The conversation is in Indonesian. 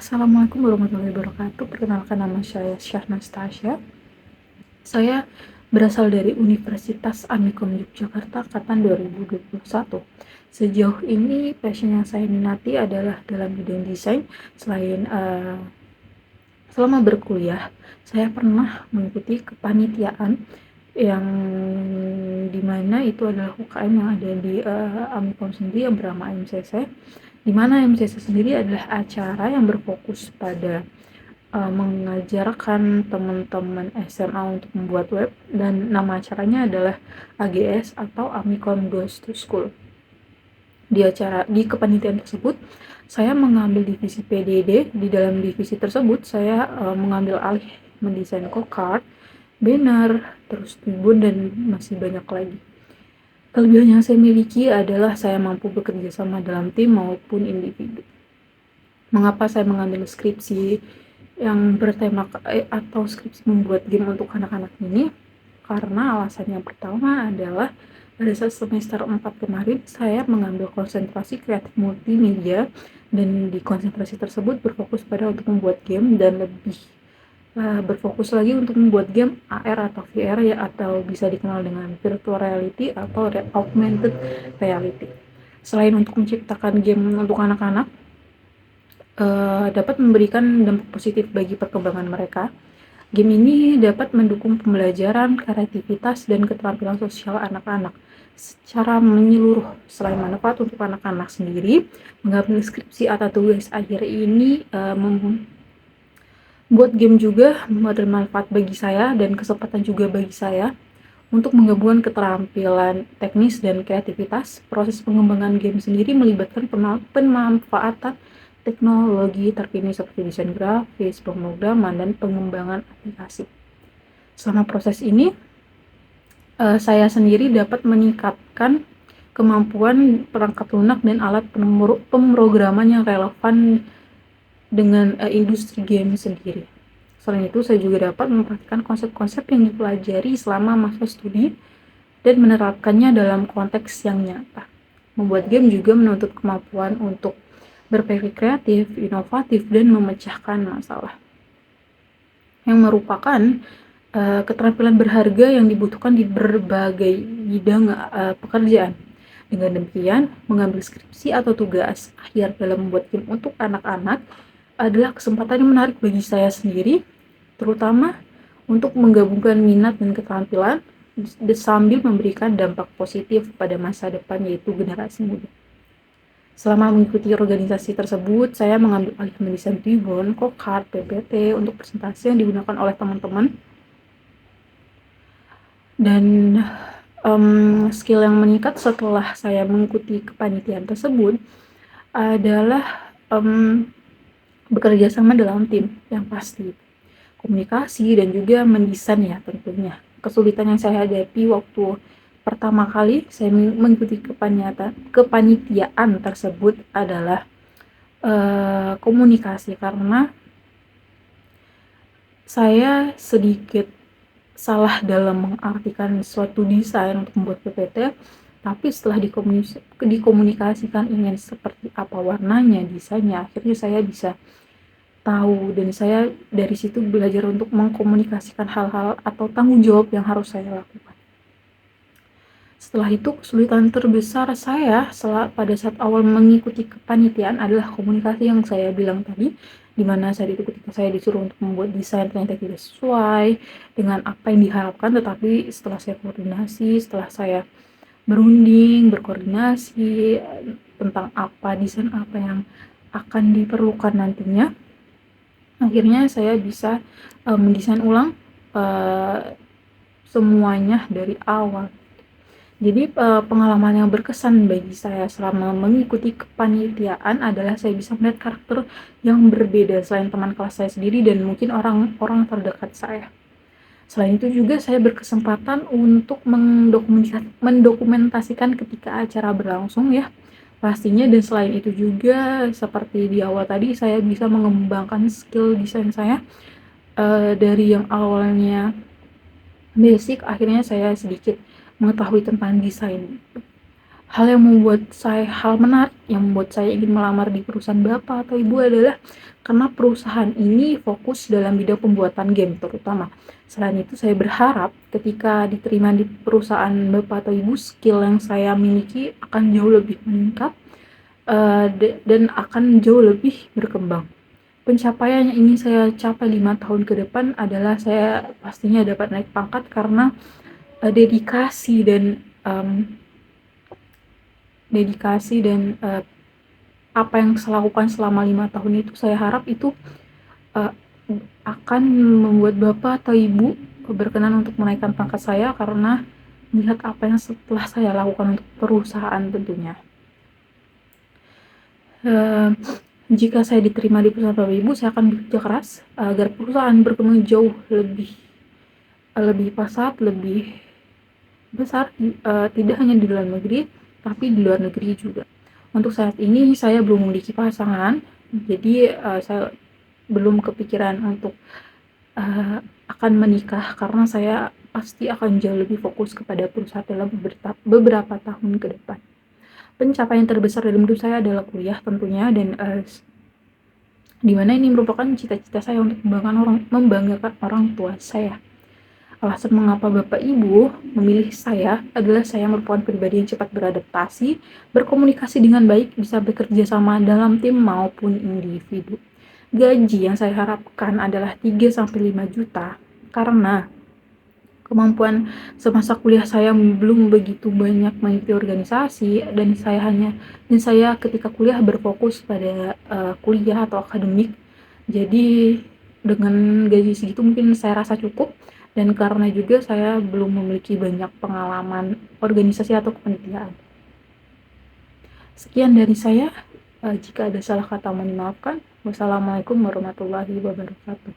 Assalamualaikum warahmatullahi wabarakatuh. Perkenalkan, nama saya Syahnas Tasya. Saya berasal dari Universitas Amikom Yogyakarta angkatan 2021. Sejauh ini passion yang saya minati adalah dalam bidang desain. Selama berkuliah, saya pernah mengikuti kepanitiaan yang dimana itu adalah UKM yang ada di Amikom sendiri yang bernama MCC, di mana MCC sendiri adalah acara yang berfokus pada mengajarkan teman-teman SMA untuk membuat web, dan nama acaranya adalah AGS atau Amikom Goes to School. Di kepanitiaan tersebut, saya mengambil divisi PDD. Di dalam divisi tersebut, saya mengambil alih mendesain card, banner, terus tribun, dan masih banyak lagi. Kelebihan yang saya miliki adalah saya mampu bekerja sama dalam tim maupun individu. Mengapa saya mengambil skripsi yang bertema atau skripsi membuat game untuk anak-anak ini? Karena alasan yang pertama adalah pada saat semester 4 kemarin saya mengambil konsentrasi kreatif multimedia, dan di konsentrasi tersebut berfokus pada untuk membuat game dan lebih berfokus lagi untuk membuat game AR atau VR, ya, atau bisa dikenal dengan virtual reality atau augmented reality. Selain untuk menciptakan game untuk anak-anak, dapat memberikan dampak positif bagi perkembangan mereka. Game ini dapat mendukung pembelajaran, kreativitas, dan keterampilan sosial anak-anak secara menyeluruh. Selain manfaat untuk anak-anak sendiri, mengambil skripsi atau tugas akhir ini membuat game juga bermanfaat bagi saya dan kesempatan juga bagi saya untuk menggabungkan keterampilan teknis dan kreativitas. Proses pengembangan game sendiri melibatkan pemanfaatan teknologi terkini seperti desain grafis, pemrograman, dan pengembangan aplikasi. Selama proses ini, saya sendiri dapat meningkatkan kemampuan perangkat lunak dan alat pemrograman yang relevan dengan industri game sendiri. Selain itu, saya juga dapat memperhatikan konsep-konsep yang dipelajari selama masa studi dan menerapkannya dalam konteks yang nyata. Membuat game juga menuntut kemampuan untuk berpikir kreatif, inovatif, dan memecahkan masalah, yang merupakan keterampilan berharga yang dibutuhkan di berbagai bidang pekerjaan. Dengan demikian, mengambil skripsi atau tugas akhir dalam membuat game untuk anak-anak adalah kesempatan yang menarik bagi saya sendiri, terutama untuk menggabungkan minat dan keterampilan sambil memberikan dampak positif pada masa depan, yaitu generasi muda. Selama mengikuti organisasi tersebut, saya mengambil alih mendesain tribun, card, PPT untuk presentasi yang digunakan oleh teman-teman. Dan skill yang meningkat setelah saya mengikuti kepanitiaan tersebut adalah bekerja sama dalam tim yang pasti, komunikasi, dan juga mendesain, ya, tentunya. Kesulitan yang saya hadapi waktu pertama kali saya mengikuti kepanitiaan tersebut adalah komunikasi, karena saya sedikit salah dalam mengartikan suatu desain untuk membuat PPT, tapi setelah dikomunikasikan ingin seperti apa warnanya, desainnya, akhirnya saya bisa tahu, dan saya dari situ belajar untuk mengkomunikasikan hal-hal atau tanggung jawab yang harus saya lakukan. Setelah itu, kesulitan terbesar saya pada saat awal mengikuti kepanitiaan adalah komunikasi yang saya bilang tadi, di mana ketika saya disuruh untuk membuat desain ternyata tidak sesuai dengan apa yang diharapkan. Tetapi setelah saya koordinasi, setelah saya berkoordinasi tentang desain apa yang akan diperlukan nantinya, akhirnya saya bisa mendesain ulang semuanya dari awal. Jadi pengalaman yang berkesan bagi saya selama mengikuti kepanitiaan adalah saya bisa melihat karakter yang berbeda selain teman kelas saya sendiri dan mungkin orang-orang terdekat saya. Selain itu juga saya berkesempatan untuk mendokumentasikan ketika acara berlangsung, ya, pastinya. Dan selain itu juga seperti di awal tadi, saya bisa mengembangkan skill desain saya dari yang awalnya basic, akhirnya saya sedikit mengetahui tentang desain. Hal menarik yang membuat saya ingin melamar di perusahaan bapak atau ibu adalah karena perusahaan ini fokus dalam bidang pembuatan game terutama. Selain itu, saya berharap ketika diterima di perusahaan bapak atau ibu, skill yang saya miliki akan jauh lebih meningkat, dan akan jauh lebih berkembang. Pencapaian yang ingin saya capai 5 tahun ke depan adalah saya pastinya dapat naik pangkat karena dedikasi dan apa yang saya lakukan selama 5 tahun itu, saya harap itu uh, akan membuat bapak atau ibu berkenan untuk menaikkan pangkat saya karena melihat apa yang setelah saya lakukan untuk perusahaan tentunya. Jika saya diterima di perusahaan bapak ibu, saya akan bekerja keras agar perusahaan berkembang jauh lebih pesat, lebih besar, tidak hanya di dalam negeri, tapi di luar negeri juga. Untuk saat ini saya belum memiliki pasangan, jadi saya belum kepikiran untuk akan menikah karena saya pasti akan jauh lebih fokus kepada perusahaan dalam beberapa tahun ke depan. Pencapaian terbesar dalam hidup saya adalah kuliah tentunya, dan di mana ini merupakan cita-cita saya untuk membanggakan orang tua saya. Alasan mengapa Bapak Ibu memilih saya adalah saya merupakan pribadi yang cepat beradaptasi, berkomunikasi dengan baik, bisa bekerja sama dalam tim maupun individu. Gaji yang saya harapkan adalah 3-5 juta karena kemampuan semasa kuliah saya belum begitu banyak mengikuti organisasi, dan saya ketika kuliah berfokus pada kuliah atau akademik. Jadi dengan gaji segitu mungkin saya rasa cukup, dan karena juga saya belum memiliki banyak pengalaman organisasi atau kepanitiaan. Sekian dari saya, jika ada salah kata mohon dimaafkan. Wassalamualaikum warahmatullahi wabarakatuh.